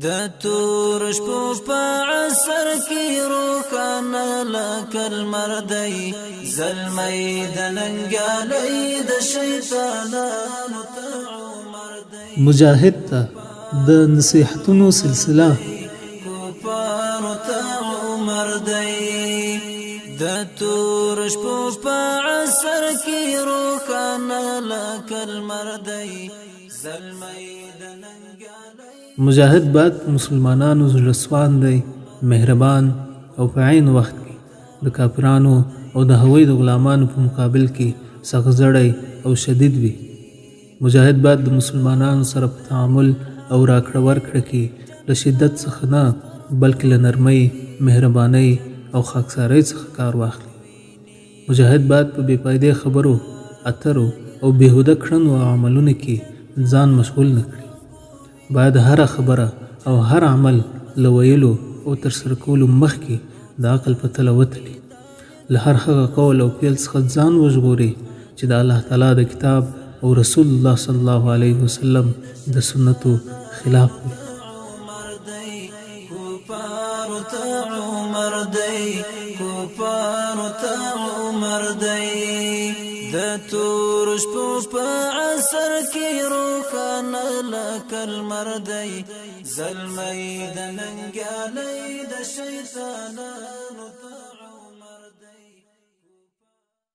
د تور شپو په عصر کې روښانه لکه لمر دی زلمی د ننګیالۍ د شیطانانو ته عمر دی مجاهد ته د نصیحتونو سلسله کفارو ته عمر دی د تور شپو په عصر کې روښانه لکه لمر دی زلمی د ننګیالۍ مجاهد باید مسلمانانو زړه دی مهربان او په عین وخت کې د کافرانو او د هغوی د غلامانو په مقابل کې سخت او شدید وي. مجاهد باید د مسلمانانو سره په تعامل او راکړه ورکړه کې له شدت څخه نه بلکې له نرمۍ، مهربانۍ او خاکسارۍ څخه کار واخلي. مجاهد باید په بې فایدې خبرو اترو او بېهوده کړنو او عملونو کې ځان مشغول نه کړي. باید هره خبره او هر عمل له ویلو او ترسره کولو مخکې د عقل په تله وتلي. له هر هغه قول او فعل څخه ځان وژغوري چې د الله تعالی د کتاب او رسول الله صلی الله علیه وسلم د سنتو خلاف وي. کفارو ته عمر دی کفارو ته عمر دی د تور شپو په عصر کې روښانه لکه لمر دی زلمی د ننګیالۍ د شیطانانو